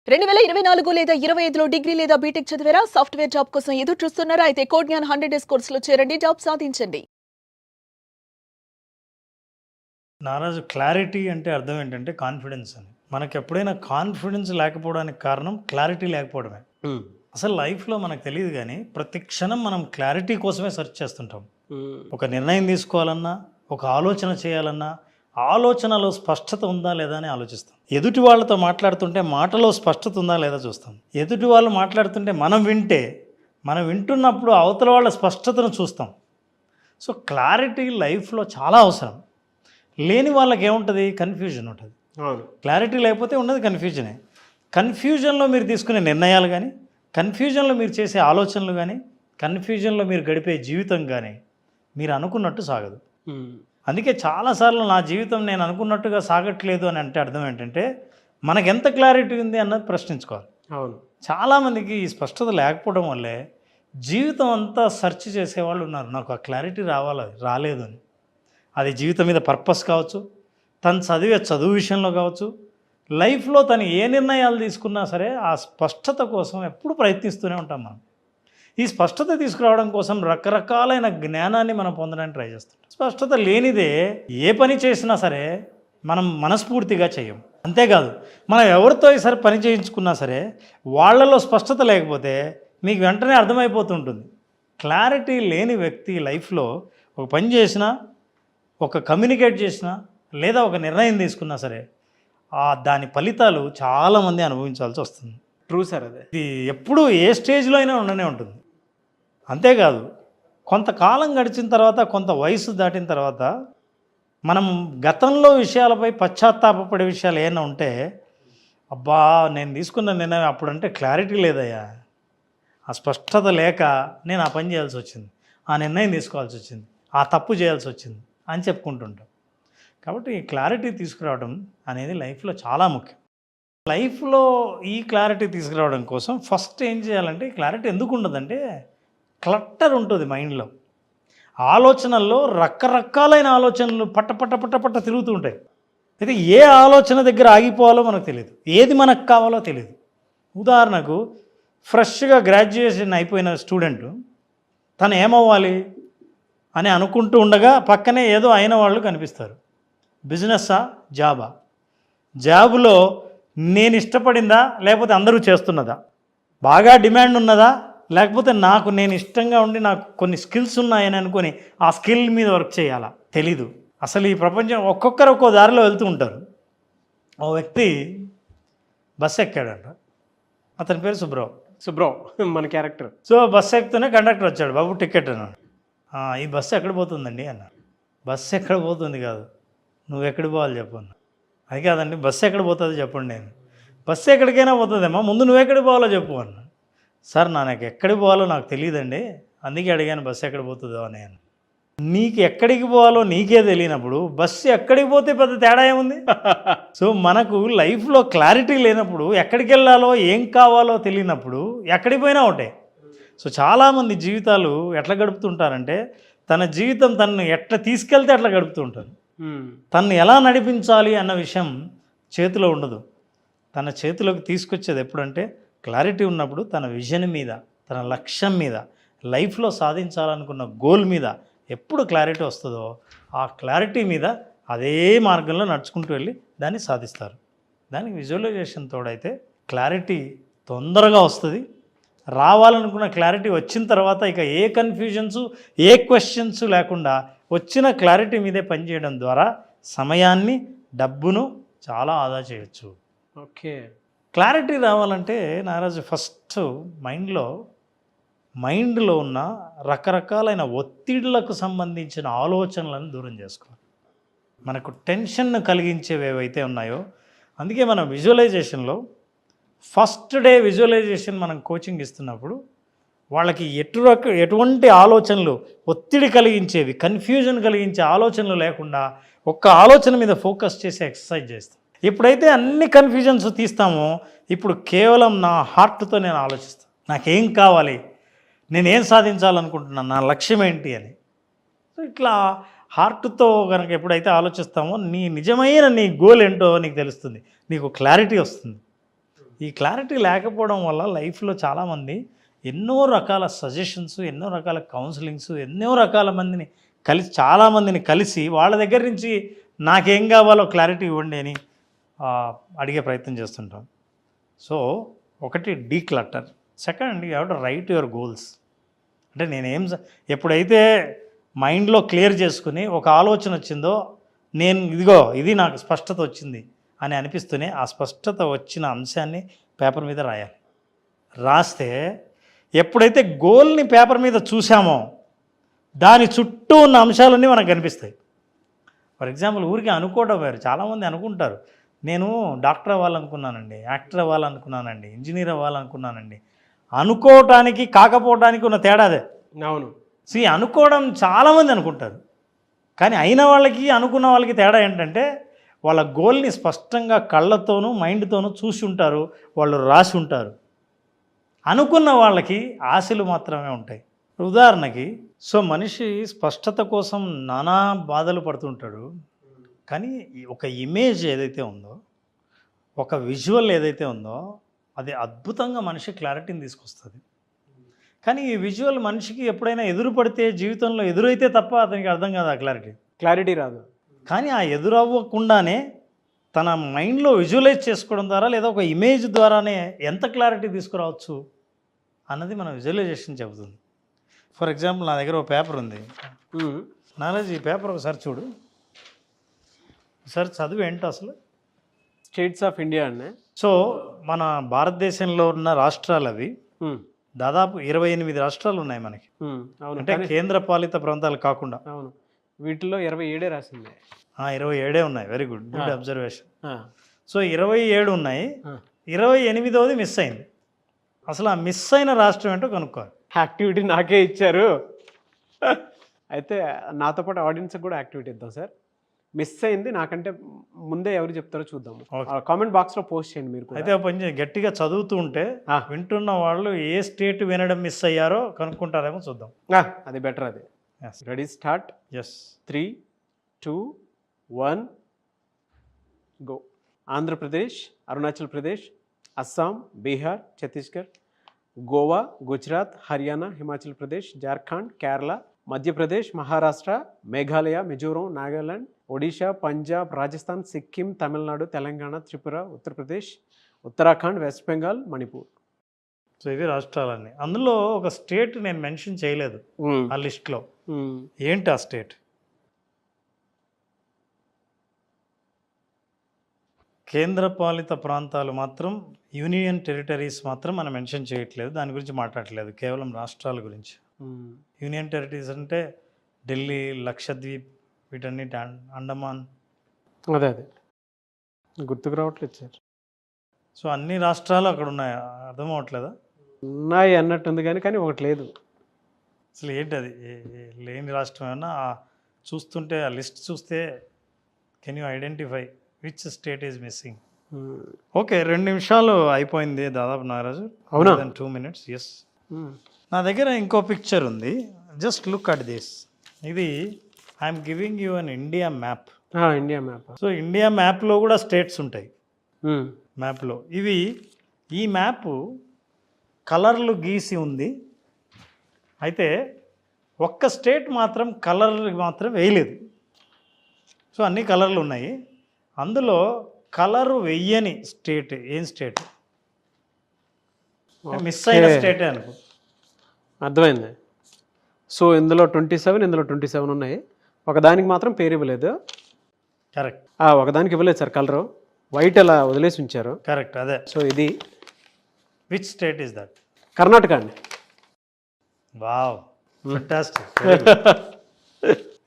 2024 లేదా 25లో డిగ్రీ లేదా బీటెక్ చదివారా? సాఫ్ట్‌వేర్ జాబ్ కోసం ఎదురు చూస్తున్నారా? అయితే కోడ్ జ్ఞాన్ 100 డేస్ కోర్సులో చేరండి, జాబ్ సాధించండి. నారాజు క్లారిటీ అంటే అర్థం ఏంటంటే కాన్ఫిడెన్స్ అని. మనకు ఎప్పుడైనా కాన్ఫిడెన్స్ లేకపోవడానికి కారణం క్లారిటీ లేకపోవడమే. అసలు లైఫ్లో మనకు తెలియదు కానీ ప్రతి క్షణం మనం క్లారిటీ కోసమే సెర్చ్ చేస్తుంటాం. ఒక నిర్ణయం తీసుకోవాలన్నా, ఒక ఆలోచన చేయాలన్నా, ఆలోచనలో స్పష్టత ఉందా లేదా అని ఆలోచిస్తాం. ఎదుటి వాళ్ళతో మాట్లాడుతుంటే మాటలో స్పష్టత ఉందా లేదా చూస్తాం. ఎదుటి వాళ్ళు మాట్లాడుతుంటే మనం వింటున్నప్పుడు అవతల వాళ్ళ స్పష్టతను చూస్తాం. సో క్లారిటీ లైఫ్లో చాలా అవసరం. లేని వాళ్ళకి ఏముంటుంది? కన్ఫ్యూజన్ ఉంటుంది. అవును, క్లారిటీ లేకపోతే ఉన్నది కన్ఫ్యూజనే. కన్ఫ్యూజన్లో మీరు తీసుకునే నిర్ణయాలు కానీ, కన్ఫ్యూజన్లో మీరు చేసే ఆలోచనలు కానీ, కన్ఫ్యూజన్లో మీరు గడిపే జీవితం కానీ మీరు అనుకున్నట్టు సాగదు. అందుకే చాలాసార్లు నా జీవితం నేను అనుకున్నట్టుగా సాగట్లేదు అని అంటే అర్థం ఏంటంటే మనకెంత క్లారిటీ ఉంది అన్నది ప్రశ్నించుకోవాలి. అవును, చాలామందికి ఈ స్పష్టత లేకపోవడం వల్లే జీవితం అంతా సెర్చ్ చేసేవాళ్ళు ఉన్నారు. నాకు ఆ క్లారిటీ రాలేదు అని. అది జీవితం మీద పర్పస్ కావచ్చు, తను చదివే చదువు విషయంలో కావచ్చు, లైఫ్లో తను ఏ నిర్ణయాలు తీసుకున్నా సరే ఆ స్పష్టత కోసం ఎప్పుడు ప్రయత్నిస్తూనే ఉంటాం మనం. ఈ స్పష్టత తీసుకురావడం కోసం రకరకాలైన జ్ఞానాన్ని మనం పొందడానికి ట్రై చేస్తుంటాం. స్పష్టత లేనిదే ఏ పని చేసినా సరే మనం మనస్ఫూర్తిగా చేయం. అంతేకాదు, మనం ఎవరితో ఈసారి పని చేయించుకున్నా సరే వాళ్ళలో స్పష్టత లేకపోతే మీకు వెంటనే అర్థమైపోతుంటుంది. క్లారిటీ లేని వ్యక్తి లైఫ్లో ఒక పని చేసినా, ఒక కమ్యూనికేట్ చేసినా, లేదా ఒక నిర్ణయం తీసుకున్నా సరే దాని ఫలితాలు చాలామంది అనుభవించాల్సి వస్తుంది. True sir. అదే ఇది ఎప్పుడూ ఏ స్టేజ్లో అయినా ఉండనే ఉంటుంది. అంతేకాదు, కొంతకాలం గడిచిన తర్వాత, కొంత వయసు దాటిన తర్వాత మనం గతంలో విషయాలపై పశ్చాత్తాపపడే విషయాలు ఏమైనా ఉంటే, అబ్బా నేను తీసుకున్న నిర్ణయం అప్పుడంటే క్లారిటీ లేదయ్యా, ఆ స్పష్టత లేక నేను ఆ పని చేయాల్సి వచ్చింది, ఆ నిర్ణయం తీసుకోవాల్సి వచ్చింది, ఆ తప్పు చేయాల్సి వచ్చింది అని చెప్పుకుంటుంటాం. కాబట్టి ఈ క్లారిటీ తీసుకురావడం అనేది లైఫ్లో చాలా ముఖ్యం. లైఫ్లో ఈ క్లారిటీ తీసుకురావడం కోసం ఫస్ట్ ఏం చేయాలంటే, క్లారిటీ ఎందుకు ఉండదంటే క్లట్టర్ ఉంటుంది మైండ్లో. ఆలోచనల్లో రకరకాలైన ఆలోచనలు పట్ట తిరుగుతూ ఉంటాయి. అయితే ఏ ఆలోచన దగ్గర ఆగిపోవాలో మనకు తెలియదు, ఏది మనకు కావాలో తెలియదు. ఉదాహరణకు ఫ్రెష్గా గ్రాడ్యుయేషన్ అయిపోయిన స్టూడెంట్ తను ఏమవ్వాలి అని అనుకుంటూ ఉండగా పక్కనే ఏదో అయిన వాళ్ళు కనిపిస్తారు. బిజినెస్సా, జాబా? జాబులో నేను ఇష్టపడిందా లేకపోతే అందరూ చేస్తున్నదా? బాగా డిమాండ్ ఉన్నదా లేకపోతే నేను ఇష్టంగా ఉండి నాకు కొన్ని స్కిల్స్ ఉన్నాయని అనుకొని ఆ స్కిల్ మీద వర్క్ చేయాలా? తెలీదు. అసలు ఈ ప్రపంచం ఒక్కొక్కరు ఒక్కో దారిలో వెళ్తూ ఉంటారు. ఓ వ్యక్తి బస్సు ఎక్కాడంట. అతని పేరు సుబ్రావ్, మన క్యారెక్టర్. సో బస్సు ఎక్కుతూనే కండక్టర్ వచ్చాడు. బాబు టికెట్ అన్నాడు. ఈ బస్సు ఎక్కడ పోతుందండి అన్నాడు. బస్సు ఎక్కడ పోతుంది కాదు, నువ్వు ఎక్కడికి పోవాలి చెప్పు అన్నా. అది కాదండి, బస్సు ఎక్కడ పోతుంది చెప్పండి. నేను బస్సు ఎక్కడికైనా పోతుందేమో, ముందు నువ్వు ఎక్కడికి పోవాలో చెప్పు అన్నా. సార్ నాకు ఎక్కడికి పోవాలో నాకు తెలియదండి, అందుకే అడిగాను బస్సు ఎక్కడ పోతుందో అని. నీకు ఎక్కడికి పోవాలో నీకే తెలియనప్పుడు బస్సు ఎక్కడికి పోతే పెద్ద తేడా ఏముంది? సో మనకు లైఫ్లో క్లారిటీ లేనప్పుడు, ఎక్కడికి వెళ్ళాలో ఏం కావాలో తెలియనప్పుడు ఎక్కడికి పోయినా ఉంటాయి. సో చాలామంది జీవితాలు ఎట్లా గడుపుతుంటారంటే, తన జీవితం తనను ఎట్లా తీసుకెళ్తే అట్లా గడుపుతూ ఉంటారు. తనను ఎలా నడిపించాలి అన్న విషయం చేతిలో ఉండదు. తన చేతిలోకి తీసుకొచ్చేది ఎప్పుడంటే క్లారిటీ ఉన్నప్పుడు, తన విజన్ మీద, తన లక్ష్యం మీద, లైఫ్లో సాధించాలనుకున్న గోల్ మీద ఎప్పుడు క్లారిటీ వస్తుందో ఆ క్లారిటీ మీద అదే మార్గంలో నడుచుకుంటూ వెళ్ళి దాన్ని సాధిస్తారు. దానికి విజువలైజేషన్ తోడైతే క్లారిటీ తొందరగా వస్తుంది. రావాలనుకున్న క్లారిటీ వచ్చిన తర్వాత ఇక ఏ కన్ఫ్యూజన్స్, ఏ క్వశ్చన్స్ లేకుండా వచ్చిన క్లారిటీ మీదే పనిచేయడం ద్వారా సమయాన్ని, డబ్బును చాలా ఆదా చేయొచ్చు. ఓకే, క్లారిటీ రావాలంటే నారాజు ఫస్ట్ మైండ్లో ఉన్న రకరకాలైన ఒత్తిడులకు సంబంధించిన ఆలోచనలను దూరం చేసుకోవాలి. మనకు టెన్షన్ కలిగించేవి ఏవైతే ఉన్నాయో, అందుకే మనం విజువలైజేషన్లో ఫస్ట్ డే విజువలైజేషన్ మనం కోచింగ్ ఇస్తున్నప్పుడు వాళ్ళకి ఎటువంటి ఆలోచనలు, ఒత్తిడి కలిగించేవి, కన్ఫ్యూజన్ కలిగించే ఆలోచనలు లేకుండా ఒక్క ఆలోచన మీద ఫోకస్ చేసి ఎక్సర్సైజ్ చేస్తాం. ఎప్పుడైతే అన్ని కన్ఫ్యూజన్స్ తీస్తామో, ఇప్పుడు కేవలం నా హార్ట్తో నేను ఆలోచిస్తాను, నాకేం కావాలి, నేనేం సాధించాలనుకుంటున్నాను, నా లక్ష్యం ఏంటి అని. సో ఇట్లా హార్ట్తో కనుక ఎప్పుడైతే ఆలోచిస్తామో నీ నిజమైన నీ గోల్ ఏంటో నీకు తెలుస్తుంది, నీకు క్లారిటీ వస్తుంది. ఈ క్లారిటీ లేకపోవడం వల్ల లైఫ్లో చాలామంది ఎన్నో రకాల సజెషన్స్, ఎన్నో రకాల కౌన్సిలింగ్స్, ఎన్నో రకాల మందిని చాలామందిని కలిసి వాళ్ళ దగ్గర నుంచి నాకేం కావాలో క్లారిటీ ఇవ్వండి అని అడిగే ప్రయత్నం చేస్తుంటాం. సో ఒకటి declutter, second you have to right your goals. అంటే ఎప్పుడైతే మైండ్లో క్లియర్ చేసుకుని ఒక ఆలోచన వచ్చిందో నేను ఇది నాకు స్పష్టత వచ్చింది అని అనిపిస్తూనే ఆ స్పష్టత వచ్చిన అంశాన్ని పేపర్ మీద రాయాలి. రాస్తే ఎప్పుడైతే గోల్ని పేపర్ మీద చూసామో దాని చుట్టూ ఉన్న అంశాలన్నీ మనకు కనిపిస్తాయి. ఫర్ ఎగ్జాంపుల్ ఊరికి అనుకోవడం వేరు. చాలామంది అనుకుంటారు నేను డాక్టర్ అవ్వాలనుకున్నానండి, యాక్టర్ అవ్వాలనుకున్నానండి, ఇంజనీర్ అవ్వాలనుకున్నానండి. అనుకోవటానికి కాకపోవటానికి ఉన్న తేడా అదే. అవును. అనుకోవడం చాలామంది అనుకుంటారు, కానీ అయిన వాళ్ళకి అనుకున్న వాళ్ళకి తేడా ఏంటంటే వాళ్ళ గోల్ని స్పష్టంగా కళ్ళతోనూ మైండ్తోనూ చూసి ఉంటారు, వాళ్ళు రాసి ఉంటారు. అనుకున్న వాళ్ళకి ఆశలు మాత్రమే ఉంటాయి. ఉదాహరణకి మనిషి స్పష్టత కోసం నానా బాధలు పడుతుంటాడు, కానీ ఒక ఇమేజ్ ఏదైతే ఉందో, ఒక విజువల్ ఏదైతే ఉందో అది అద్భుతంగా మనిషి క్లారిటీని తీసుకొస్తుంది. కానీ ఈ విజువల్ మనిషికి ఎప్పుడైనా ఎదురు పడితే, జీవితంలో ఎదురైతే తప్ప అతనికి అర్థం కాదు, ఆ క్లారిటీ రాదు. కానీ ఆ ఎదురవ్వకుండానే తన మైండ్లో విజువలైజ్ చేసుకోవడం ద్వారా లేదా ఒక ఇమేజ్ ద్వారానే ఎంత క్లారిటీ తీసుకురావచ్చు అన్నది మన విజువలైజేషన్ చెబుతుంది. ఫర్ ఎగ్జాంపుల్ నా దగ్గర ఒక పేపర్ ఉంది. నాలెడ్జ్, ఈ పేపర్ ఒకసారి చూడు, ఒకసారి చదువు ఏంటో అసలు. స్టేట్స్ ఆఫ్ ఇండియా అండి. సో మన భారతదేశంలో ఉన్న రాష్ట్రాలు అవి దాదాపు 28 రాష్ట్రాలు ఉన్నాయి మనకి. అంటే కేంద్ర పాలిత ప్రాంతాలు కాకుండా. అవును, వీటిలో 27 రాసింది. 27 ఉన్నాయి. Very good, good observation. So 27 ఉన్నాయి, 28వది మిస్ అయింది. అసలు ఆ మిస్ అయిన రాష్ట్రం ఏంటో కనుక్కోవాలి. యాక్టివిటీ నాకే ఇచ్చారు. అయితే నాతో పాటు ఆడియన్స్కి కూడా యాక్టివిటీ ఇద్దాం సార్. మిస్ అయింది నాకంటే ముందే ఎవరు చెప్తారో చూద్దాము. కామెంట్ బాక్స్లో పోస్ట్ చేయండి మీరు. అయితే కొంచెం గట్టిగా చదువుతూ ఉంటే వింటున్న వాళ్ళు ఏ స్టేట్ వినడం మిస్ అయ్యారో కనుక్కుంటారేమో చూద్దాం. అది బెటర్. అది ready, start. Yes, 3, 2, 1 go. Andhra Pradesh, Arunachal Pradesh, Assam, Bihar, Chhattisgarh, Goa, Gujarat, Haryana, Himachal Pradesh, Jharkhand, Kerala, Madhya Pradesh, Maharashtra, Meghalaya, Mizoram, Nagaland, Odisha, Punjab, Rajasthan, Sikkim, Tamil Nadu, Telangana, Tripura, Uttar Pradesh, Uttarakhand, west Bengal, Manipur. So ఇవి రాష్ట్రాలన్నీ. అందులో ఒక స్టేట్ నేను మెన్షన్ చేయలేదు ఆ లిస్ట్లో. ఏంటి ఆ స్టేట్? కేంద్రపాలిత ప్రాంతాలు మాత్రం, యూనియన్ టెరిటరీస్ మాత్రం మనం మెన్షన్ చేయట్లేదు, దాని గురించి మాట్లాడట్లేదు, కేవలం రాష్ట్రాల గురించి. యూనియన్ టెరిటరీస్ అంటే ఢిల్లీ, లక్షద్వీప్, వీటన్నిటి, అండమాన్. అదే గుర్తుకు రావట్లేదు సార్. సో అన్ని రాష్ట్రాలు అక్కడ ఉన్నాయి, అర్థం అవ్వట్లేదా? ఉన్నాయి అన్నట్టుంది కానీ ఒకటి లేదు. అసలు ఏంటి అది లేని రాష్ట్రం ఏమన్నా? చూస్తుంటే ఆ లిస్ట్ చూస్తే can you identify which state is missing? Okay, 2 నిమిషాలు అయిపోయింది దాదాపు నాగరాజు. అవునా? 2 minutes. ఎస్. నా దగ్గర ఇంకో పిక్చర్ ఉంది, జస్ట్ లుక్ అట్ దిస్. ఇది I'm giving you an India map. India map. So India మ్యాప్లో కూడా స్టేట్స్ ఉంటాయి. మ్యాప్లో ఈ మ్యాప్ కలర్లు గీసి ఉంది. అయితే ఒక్క స్టేట్ మాత్రం కలర్ మాత్రం వేయలేదు. సో అన్ని కలర్లు ఉన్నాయి. అందులో కలరు వెయ్యని స్టేట్ ఏం స్టేట్? మిస్ అయిన స్టేటే అనుకో. అర్థమైంది. సో ఇందులో 27, ఇందులో 27 ఉన్నాయి. ఒకదానికి మాత్రం పేరు ఇవ్వలేదు. కరెక్ట్. ఒకదానికి ఇవ్వలేదు సార్ కలరు, వైట్ అలా వదిలేసి ఉంచారు. కరెక్ట్, అదే. సో ఇది which state is that? Karnataka అండి. Wow, fantastic.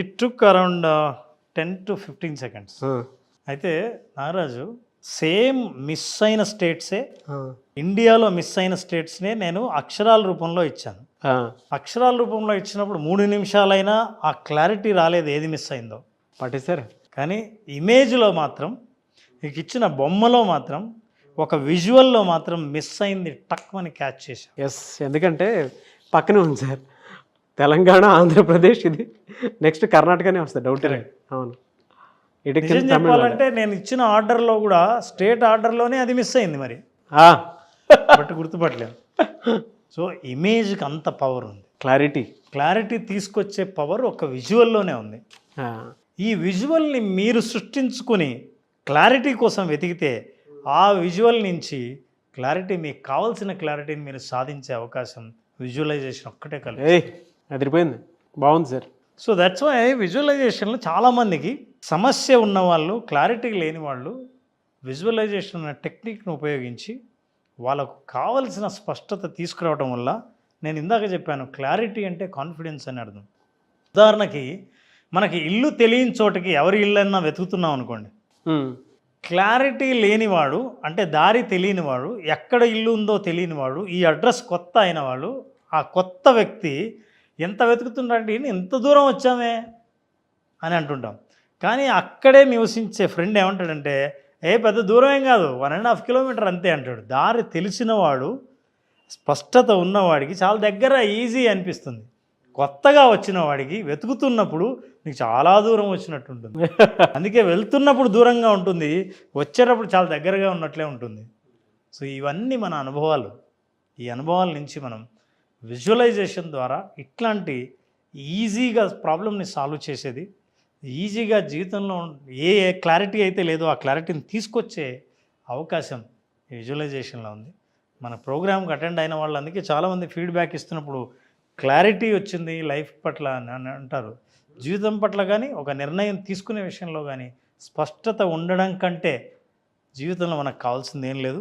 It took around 10 to 15 seconds. అయితే నాగరాజు, సేమ్ మిస్ అయిన స్టేట్సే, ఇండియాలో మిస్ అయిన స్టేట్స్నే నేను అక్షరాల రూపంలో ఇచ్చాను. అక్షరాల రూపంలో ఇచ్చినప్పుడు 3 నిమిషాలైనా ఆ క్లారిటీ రాలేదు ఏది మిస్ అయిందో. పట్టేశారు. కానీ ఇమేజ్లో మాత్రం, మీకు ఇచ్చిన బొమ్మలో మాత్రం, ఒక విజువల్లో మాత్రం మిస్ అయింది టక్మని క్యాచ్ చేశాం. ఎస్, ఎందుకంటే పక్కనే ఉంది సార్. తెలంగాణ, ఆంధ్రప్రదేశ్, ఇది నెక్స్ట్ కర్ణాటకనే వస్తుంది, డౌట్. అవును. నిజం చెప్పాలంటే నేను ఇచ్చిన ఆర్డర్లో కూడా స్టేట్ ఆర్డర్లోనే అది మిస్ అయింది. మరి బట్ గుర్తుపట్టలేము. సో ఇమేజ్కి అంత పవర్ ఉంది. క్లారిటీ తీసుకొచ్చే పవర్ ఒక విజువల్లోనే ఉంది. ఈ విజువల్ని మీరు సృష్టించుకుని క్లారిటీ కోసం వెతికితే ఆ విజువల్ నుంచి క్లారిటీ, మీకు కావాల్సిన క్లారిటీని మీరు సాధించే అవకాశం విజువలైజేషన్ ఒక్కటే కలిగి. అదిరిపోయింది, బాగుంది సార్. సో దట్స్ వై విజువలైజేషన్లో చాలామందికి సమస్య ఉన్నవాళ్ళు, క్లారిటీ లేని వాళ్ళు విజువలైజేషన్ అనే టెక్నిక్ను ఉపయోగించి వాళ్ళకు కావలసిన స్పష్టత తీసుకురావడం వల్ల, నేను ఇందాక చెప్పాను క్లారిటీ అంటే కాన్ఫిడెన్స్ అని అర్థం. ఉదాహరణకి మనకి ఇల్లు తెలియని చోటకి ఎవరి ఇల్లు అన్నా వెతుకుతున్నాం అనుకోండి, క్లారిటీ లేనివాడు అంటే దారి తెలియనివాడు, ఎక్కడ ఇల్లు ఉందో తెలియనివాడు, ఈ అడ్రస్ కొత్త అయిన వాళ్ళు, ఆ కొత్త వ్యక్తి ఎంత వెతుకుతున్నాడంటే ఎంత దూరం వచ్చామే అని అంటుంటాం. కానీ అక్కడే నివసించే ఫ్రెండ్ ఏమంటాడంటే పెద్ద దూరం ఏం కాదు, 1.5 కిలోమీటర్ అంతే అంటాడు. దారి తెలిసినవాడు, స్పష్టత ఉన్నవాడికి చాలా దగ్గర, ఈజీ అనిపిస్తుంది. కొత్తగా వచ్చిన వాడికి వెతుకుతున్నప్పుడు నీకు చాలా దూరం వచ్చినట్టు ఉంటుంది. అందుకే వెళ్తున్నప్పుడు దూరంగా ఉంటుంది, వచ్చేటప్పుడు చాలా దగ్గరగా ఉన్నట్లే ఉంటుంది. సో ఇవన్నీ మన అనుభవాలు. ఈ అనుభవాల నుంచి మనం విజువలైజేషన్ ద్వారా ఇట్లాంటి ఈజీగా ప్రాబ్లమ్ని సాల్వ్ చేసేది, ఈజీగా జీవితంలో ఏ క్లారిటీ అయితే లేదో ఆ క్లారిటీని తీసుకొచ్చే అవకాశం ఈ విజువలైజేషన్లో ఉంది. మన ప్రోగ్రామ్కి అటెండ్ అయిన వాళ్ళు అందుకే చాలామంది ఫీడ్బ్యాక్ ఇస్తున్నప్పుడు క్లారిటీ వచ్చింది లైఫ్ పట్ల అని అంటారు. జీవితం పట్ల కానీ, ఒక నిర్ణయం తీసుకునే విషయంలో కానీ స్పష్టత ఉండడం కంటే జీవితంలో మనకు కావాల్సింది ఏం లేదు.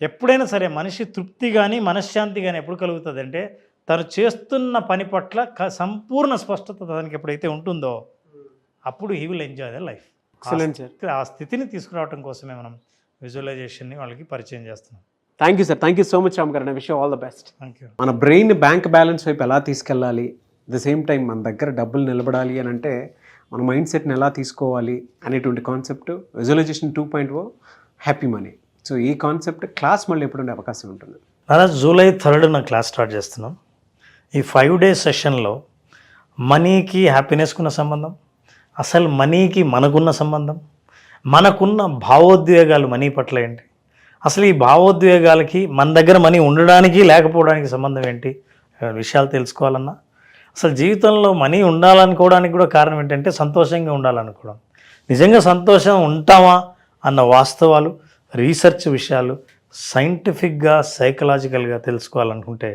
ఎప్పుడైనా సరే మనిషి తృప్తి కానీ మనశ్శాంతి కానీ ఎప్పుడు కలుగుతుంది అంటే తను చేస్తున్న పని పట్ల సంపూర్ణ స్పష్టత తనకి ఎప్పుడైతే ఉంటుందో అప్పుడు he will enjoy the life. Excellent sir. ఆ స్థితిని తీసుకురావడం కోసమే మనం విజువలైజేషన్ని వాళ్ళకి పరిచయం చేస్తున్నాం. Thank you sir, thank you so much Ram గారు. Wish you all the best. Thank you. మన బ్రెయిన్ బ్యాంక్ బ్యాలెన్స్ వైపు ఎలా తీసుకెళ్ళాలి, ద సేమ్ టైం మన దగ్గర డబ్బులు నిలబడాలి అని అంటే మన మైండ్ సెట్ని ఎలా తీసుకోవాలి అనేటువంటి concept visualization 2.0 happy money. So ఈ కాన్సెప్ట్ క్లాస్ మళ్ళీ ఎప్పుడు ఉండే అవకాశం ఉంటుంది? July 3rd క్లాస్ స్టార్ట్ చేస్తున్నాం. ఈ 5 days సెషన్లో మనీకి హ్యాపీనెస్కున్న సంబంధం, అసలు మనీకి మనకున్న సంబంధం, మనకున్న భావోద్వేగాలు మనీ పట్ల ఏంటి, అసలు ఈ భావోద్వేగాలకి మన దగ్గర మనీ ఉండడానికి లేకపోవడానికి సంబంధం ఏంటి విషయాలు తెలుసుకోవాలన్నా, అసలు జీవితంలో మనీ ఉండాలనుకోవడానికి కూడా కారణం ఏంటంటే సంతోషంగా ఉండాలనుకోవడం. నిజంగా సంతోషం ఉంటామా అన్న వాస్తవాలు, రీసెర్చ్ విషయాలు సైంటిఫిక్గా, సైకలాజికల్గా తెలుసుకోవాలనుకుంటే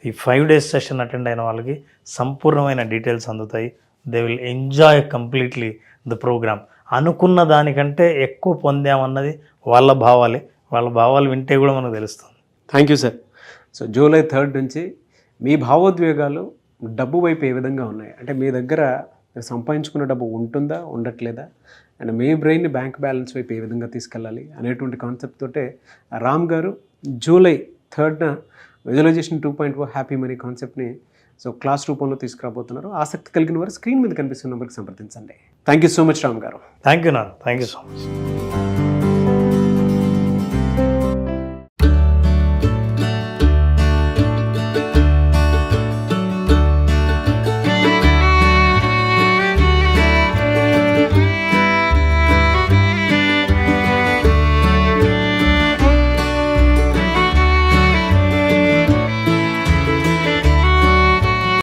ఈ 5 days సెషన్ అటెండ్ అయిన వాళ్ళకి సంపూర్ణమైన డీటెయిల్స్ అందుతాయి. They will enjoy completely the program. అనుకున్న దానికంటే ఎక్కువ పొందామన్నది వాళ్ళ భావాలే. వాళ్ళ భావాలు వింటే కూడా మనకు తెలుస్తుంది. Thank you sir. So July 3rd నుంచి మీ భావోద్వేగాలు డబ్బు వైపు ఏ విధంగా ఉన్నాయి, అంటే మీ దగ్గర సంపాదించుకున్న డబ్బు ఉంటుందా, ఉండట్లేదా, అండ్ మీ బ్రెయిన్ బ్యాంక్ బ్యాలెన్స్ వైపు ఏ విధంగా తీసుకెళ్ళాలి అనేటువంటి కాన్సెప్ట్ తోటే Ram garu July 3rd visualization 2.0 happy money కాన్సెప్ట్ని సో క్లాస్ రూపంలో తీసుకురాబోతున్నారు. ఆసక్తి కలిగిన వారు స్క్రీన్ మీద కనిపిస్తున్న నెంబర్కి సంప్రదించండి. Thank you so much Ram గారు. థ్యాంక్ యూ నాన్న. Thank you so much.